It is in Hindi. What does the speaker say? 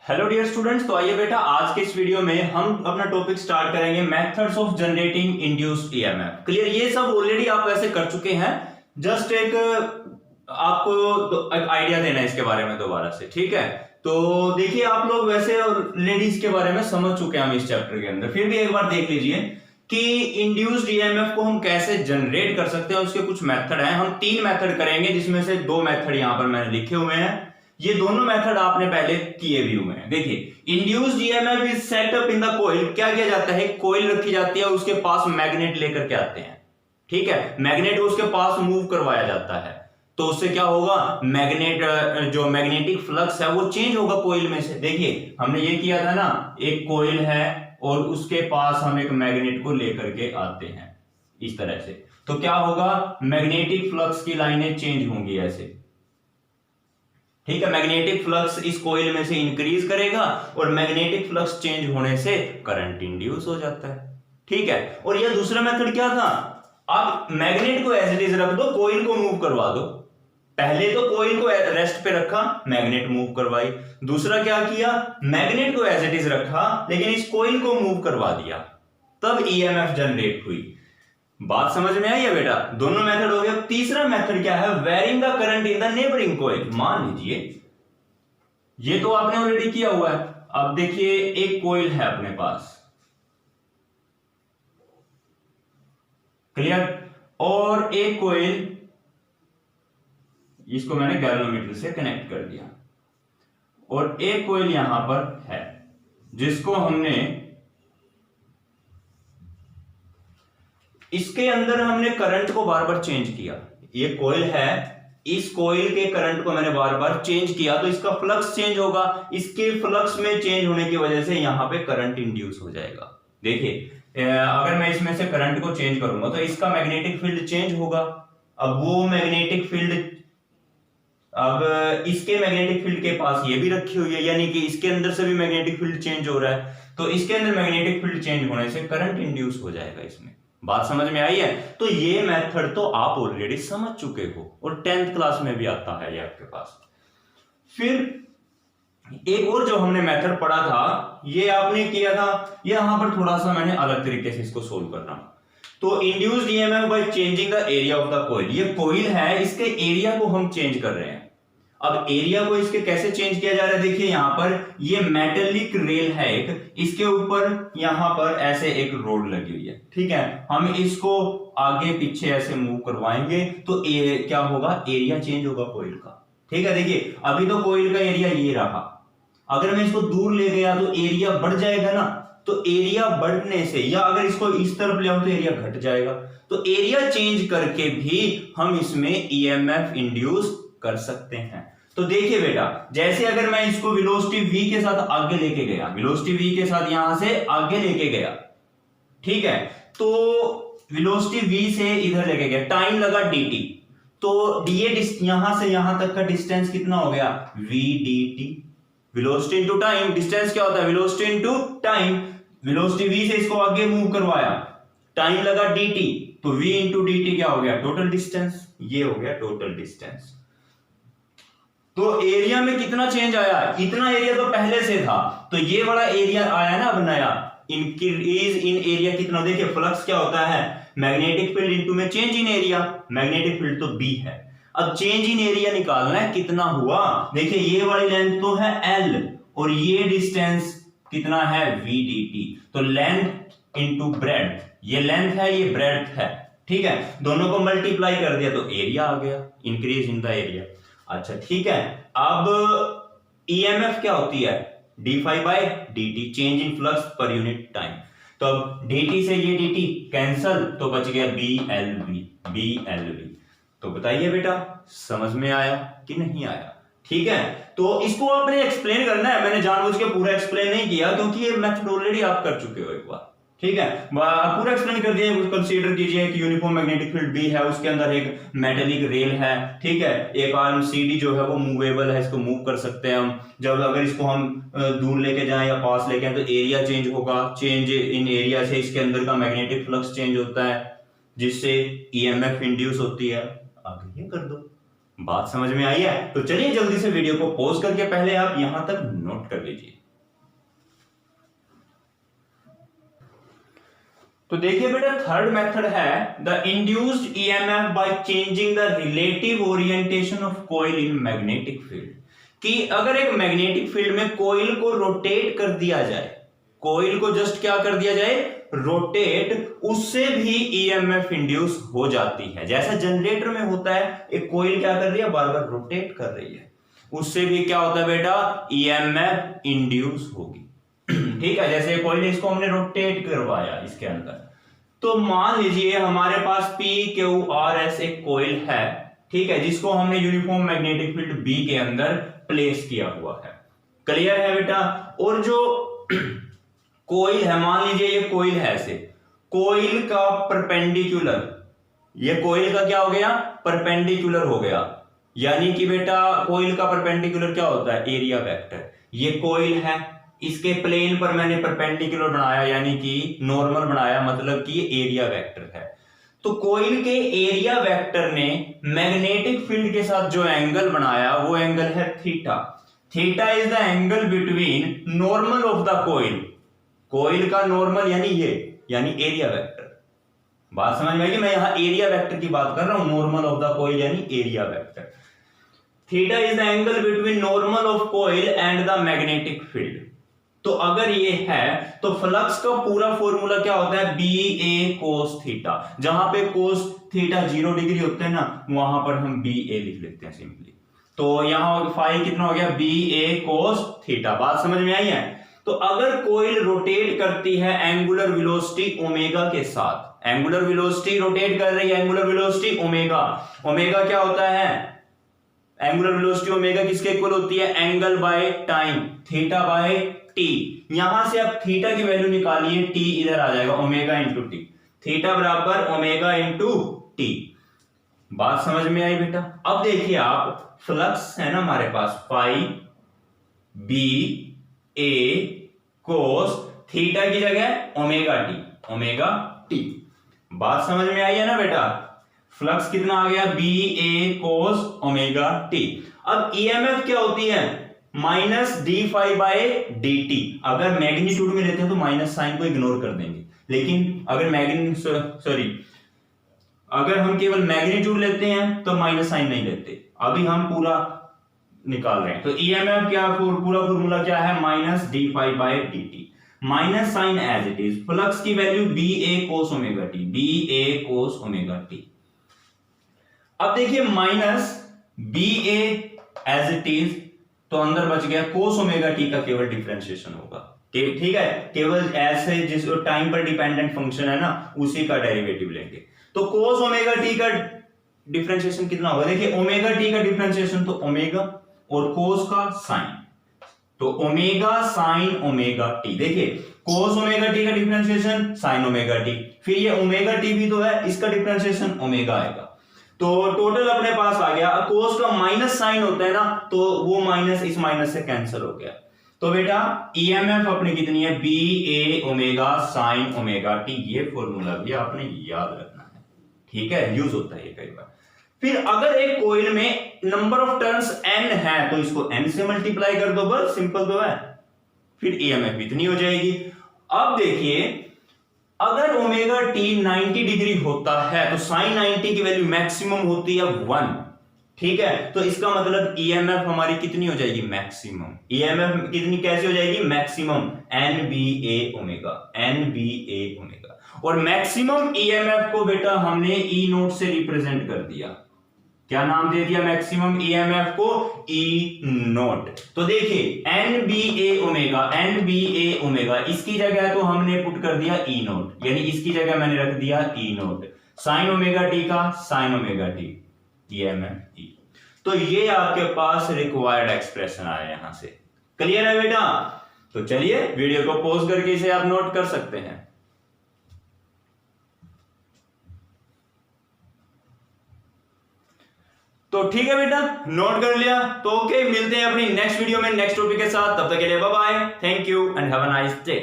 हेलो डियर स्टूडेंट्स, तो आइए बेटा आज के इस वीडियो में हम अपना टॉपिक स्टार्ट करेंगे methods of generating induced EMF. Clear, ये सब ऑलरेडी आप वैसे कर चुके हैं। जस्ट एक आपको एक आइडिया देना है इसके बारे में दोबारा से, ठीक है। तो देखिए, आप लोग वैसे लेडीज के बारे में समझ चुके हैं हम इस चैप्टर के अंदर, फिर भी एक बार देख लीजिए कि इंड्यूस्ड ईएमएफ को हम कैसे जनरेट कर सकते हैं। उसके कुछ मेथड हैं, हम 3 मेथड करेंगे, जिसमें से 2 मेथड यहां पर मैंने लिखे हुए हैं। ये दोनों मेथड आपने पहले किए भी हुए हैं। देखिए, induced EMF is set up in the coil. क्या किया जाता है, कॉइल रखी जाती है, उसके पास मैग्नेट लेकर के आते हैं, ठीक है। मैग्नेट उसके पास मूव करवाया जाता है, तो उससे क्या होगा, मैग्नेट जो मैग्नेटिक फ्लक्स है वो चेंज होगा कॉइल में से। देखिए, हमने ये किया था ना, एक कॉइल है और उसके पास हम एक मैग्नेट को लेकर के आते हैं इस तरह से, तो क्या होगा, मैग्नेटिक फ्लक्स की लाइनें चेंज होंगी ऐसे, ठीक है। मैग्नेटिक फ्लक्स इस कॉइल में से इंक्रीज करेगा और मैग्नेटिक फ्लक्स चेंज होने से करंट इंड्यूस हो जाता है, ठीक है। और ये दूसरा मेथड क्या था, आप मैग्नेट को एज इट इज रख दो, कॉइल को मूव करवा दो। पहले तो कॉइल को रेस्ट पे रखा, मैग्नेट मूव करवाई। दूसरा क्या किया, मैग्नेट को एज इट इज रखा लेकिन इस कॉइल को मूव करवा दिया, तब ईएमएफ जनरेट हुई। बात समझ में आई है बेटा, दोनों मेथड हो गया। तीसरा मेथड क्या है, varying the current in the neighbouring coil. मान लीजिए ये तो आपने ऑलरेडी किया हुआ है। अब देखिए, एक कॉइल है अपने पास, क्लियर, और एक कॉइल, इसको मैंने गैल्वेनोमीटर से कनेक्ट कर दिया, और एक कॉइल यहां पर है जिसको हमने, इसके अंदर हमने करंट को बार बार चेंज किया। ये कॉइल है, इस कॉइल के करंट को मैंने बार बार चेंज किया, तो इसका फ्लक्स चेंज होगा। इसके फ्लक्स में चेंज होने की वजह से यहां पे करंट इंड्यूस हो जाएगा। देखिए, अगर मैं इसमें से करंट को चेंज करूंगा तो इसका मैग्नेटिक फील्ड चेंज होगा। अब वो मैग्नेटिक फील्ड, अब इसके मैग्नेटिक फील्ड के पास ये भी रखी हुई है, यानी कि इसके अंदर से भी मैग्नेटिक फील्ड चेंज हो रहा है, तो इसके अंदर मैग्नेटिक फील्ड चेंज होने से करंट इंड्यूस हो जाएगा इसमें। बात समझ में आई है। तो ये मेथड तो आप ऑलरेडी समझ चुके हो और 10th क्लास में भी आता है ये आपके पास। फिर एक और जो हमने मेथड पढ़ा था, ये आपने किया था, यहां पर थोड़ा सा मैंने अलग तरीके से इसको सोल्व करना। तो induced EMF by changing the area of the coil. ये कॉइल है, इसके एरिया को हम चेंज कर रहे हैं। अब एरिया को इसके कैसे चेंज किया जा रहा है, देखिए यहां पर ये मेटेलिक रेल है एक, इसके ऊपर यहां पर ऐसे एक रोड लगी हुई है, ठीक है। हम इसको आगे पीछे ऐसे मूव करवाएंगे तो क्या होगा, एरिया चेंज होगा कॉइल का, ठीक है। देखिए, अभी तो कॉइल का एरिया ये रहा, अगर मैं इसको दूर ले गया तो एरिया बढ़ जाएगा ना, तो एरिया बढ़ने से, या अगर इसको इस तरफ ले आऊं तो एरिया घट जाएगा। तो एरिया चेंज करके भी हम इसमें ईएमएफ इंड्यूस कर सकते हैं। तो देखिए बेटा, जैसे अगर मैं इसको वेलोसिटी v के साथ आगे लेके गया, वेलोसिटी v के साथ यहां से आगे लेके गया, ठीक है, तो वेलोसिटी v से इधर लेके गया, टाइम लगा dt, तो ये यहां से यहां तक का डिस्टेंस कितना हो गया, v dt। Velocity into time, distance क्या होता है, velocity into time. Velocity v से इसको आगे मूव करवाया, टाइम लगा dt, तो v इंटू dt क्या हो गया, टोटल डिस्टेंस। ये हो गया टोटल डिस्टेंस। तो एरिया में कितना चेंज आया, इतना एरिया तो पहले से था, तो ये वाला एरिया आया ना अब नया, इंक्रीज इन एरिया कितना। देखिए, फ्लक्स क्या होता है, मैग्नेटिक फील्ड इनटू में change in area, magnetic field तो b है। अब चेंज इन एरिया निकालना है, कितना हुआ, देखिए ये वाली लेंथ तो है l और ये डिस्टेंस कितना है, v dt। तो लेंथ इनटू ब्रेड्थ, ये लेंथ है ये ब्रेड्थ है, ठीक है। दोनों को मल्टीप्लाई कर दिया तो एरिया आ गया, इंक्रीज इन द एरिया। अच्छा ठीक है, अब ईएमएफ क्या होती है, d phi by dt, change in flux per unit time. तो अब dt से ये dt कैंसल, तो बच गया BLV। तो बताइए बेटा, समझ में आया कि नहीं आया, ठीक है। तो इसको आपने एक्सप्लेन करना है, मैंने जानबूझ के पूरा एक्सप्लेन नहीं किया क्योंकि ये मेथड ऑलरेडी आप कर चुके हो एक बार, ठीक है। पूरा एक्सप्लेन कर दिया। कंसीडर कीजिए कि यूनिफॉर्म मैग्नेटिक फील्ड बी है, उसके अंदर एक मेटेलिक रेल है, ठीक है। एक आर्म CD जो है वो मूवेबल है, इसको मूव कर सकते हैं हम। जब अगर इसको हम दूर लेके जाएं या पास लेके आए तो एरिया चेंज होगा, चेंज इन एरिया से इसके अंदर का मैग्नेटिक फ्लक्स चेंज होता है, जिससे ईएमएफ इंड्यूस होती है। आगे ये कर दो, बात समझ में आई है? तो चलिए जल्दी से वीडियो को पॉज करके पहले आप यहां तक नोट कर लीजिए। तो देखिए बेटा, थर्ड मेथड है the induced EMF by changing the relative orientation of coil in magnetic field. कि अगर एक मैग्नेटिक फील्ड में कॉइल को रोटेट कर दिया जाए, कॉइल को जस्ट क्या कर दिया जाए, रोटेट, उससे भी ईएमएफ इंड्यूस हो जाती है। जैसा जनरेटर में होता है, एक कॉइल क्या कर रही है, बार बार रोटेट कर रही है, उससे भी क्या होता है बेटा, ईएमएफ इंड्यूस होगी। ठीक है, जैसे कॉइल इसको हमने रोटेट करवाया इसके अंदर, तो मान लीजिए हमारे पास पी क्यू आर एस एक कॉइल है, ठीक है, जिसको हमने यूनिफॉर्म मैग्नेटिक फील्ड बी के अंदर प्लेस किया हुआ है। क्लियर है बेटा? और जो कॉइल है, मान लीजिए ये कॉइल है, ऐसे कॉइल का परपेंडिकुलर, ये कॉइल का क्या हो गया, परपेंडिकुलर हो गया। यानी कि बेटा कॉइल का परपेंडिकुलर क्या होता है, एरिया वेक्टर। ये कॉइल है, इसके प्लेन पर मैंने परपेंडिकुलर बनाया, यानी कि नॉर्मल बनाया, मतलब कि ये एरिया वेक्टर है। तो कॉइल के एरिया वेक्टर ने मैग्नेटिक फील्ड के साथ जो एंगल बनाया, वो एंगल है theta. Theta is the angle between normal of the coil, coil का नॉर्मल यानी ये, यानी एरिया वेक्टर। बात समझ में आई? मैं यहां एरिया वेक्टर की बात कर रहा हूं, नॉर्मल ऑफ द कॉइल यानी area vector. Theta is the angle between normal of coil and the magnetic field. तो अगर ये है तो फ्लक्स का पूरा फॉर्मूला क्या होता है, बी ए कोस थीटा। जहां पे कोस थीटा 0 डिग्री होते हैं ना, वहां पर हम बी ए लिख लेते हैं सिंपली। तो यहां फाई कितना हो गया, बी ए कोस थीटा। बात समझ में आई है? तो अगर कॉइल रोटेट करती है एंगुलर वेलोसिटी ओमेगा के साथ, एंगुलर वेलोसिटी रोटेट कर रही है, एंगुलर वेलोसिटी ओमेगा, ओमेगा क्या होता है, एंगुलर वेलोसिटी ओमेगा किसके इक्वल होती है, angle by time, theta by T. यहां से आप थीटा की वैल्यू निकालिए, टी इधर आ जाएगा, ओमेगा इंटू टी, थीटा बराबर ओमेगा इंटू टी। बात समझ में आई बेटा? अब देखिए आप, फ्लक्स है ना हमारे पास, phi B A cos theta की जगह ओमेगा टी, ओमेगा टी। बात समझ में आई है ना बेटा? फ्लक्स कितना आ गया, B A cos omega t. अब ईएमएफ क्या होती है, minus d phi by d t. अगर मैग्नीट्यूड में लेते हैं तो माइनस साइन को इग्नोर कर देंगे, लेकिन अगर हम केवल मैग्नीट्यूड लेते हैं तो माइनस साइन नहीं लेते। अभी हम पूरा निकाल रहे हैं। तो ईएमएफ क्या, पूरा फॉर्मूला क्या है, minus d phi by d t, minus sign as it is, flux की value B A cos omega t, B A cos omega t. अब देखिए minus B A as it is, तो अंदर बच गया कोस ओमेगा टी का केवल डिफरेंशिएशन होगा, ठीक है, केवल ऐसे जिस टाइम पर डिपेंडेंट फंक्शन है ना, उसी का डेरिवेटिव लेंगे। तो कोस ओमेगा टी का डिफरेंशिएशन कितना होगा, देखिए ओमेगा टी का डिफरेंशिएशन तो ओमेगा, और कोस का साइन, तो ओमेगा साइन ओमेगा टी। देखिए कोस ओमेगा टी का डिफरेंशिएशन साइन ओमेगा टी, फिर ये ओमेगा टी भी तो है, इसका डिफरेंशिएशन ओमेगा आएगा। तो टोटल अपने पास आ गया। कोस का माइनस साइन होता है ना, तो वो माइनस इस माइनस से कैंसिल हो गया। तो बेटा ईएमएफ अपनी कितनी है, बी ए ओमेगा साइन ओमेगा टी। ये फॉर्मूला भी आपने याद रखना है, ठीक है, यूज होता है ये कई बार। फिर अगर एक कॉइल में नंबर ऑफ टर्न्स n है, तो इसको n से मल्टीप्लाई कर दो, बस सिंपल तो है, फिर ईएमएफ इतनी हो जाएगी। अब देखिए अगर ओमेगा टी 90 डिग्री होता है तो साइन 90 की वैल्यू मैक्सिमम होती है 1, ठीक है। तो इसका मतलब ईएमएफ हमारी कितनी हो जाएगी, मैक्सिमम। ईएमएफ कितनी, कैसे हो जाएगी, मैक्सिमम एन बी ए ओमेगा, एन बी ए ओमेगा। और मैक्सिमम ईएमएफ को बेटा हमने ई नोट से रिप्रेजेंट कर दिया। क्या नाम दे दिया मैक्सिमम ईएमएफ को, ई नोट। तो देखिए एन बी ए ओमेगा, एन बी ए ओमेगा, इसकी जगह तो हमने पुट कर दिया ई नोट, यानी इसकी जगह मैंने रख दिया ई नोट, साइन ओमेगा टी का साइन ओमेगा टी, ईएमएफ ई। तो ये आपके पास रिक्वायर्ड एक्सप्रेशन आया यहां से। क्लियर है बेटा? तो चलिए वीडियो को पॉज करके इसे आप नोट कर सकते हैं। तो ठीक है बेटा, नोट कर लिया तो ओके, मिलते हैं अपनी नेक्स्ट वीडियो में नेक्स्ट टॉपिक के साथ। तब तक के लिए bye bye, thank you and have a nice day.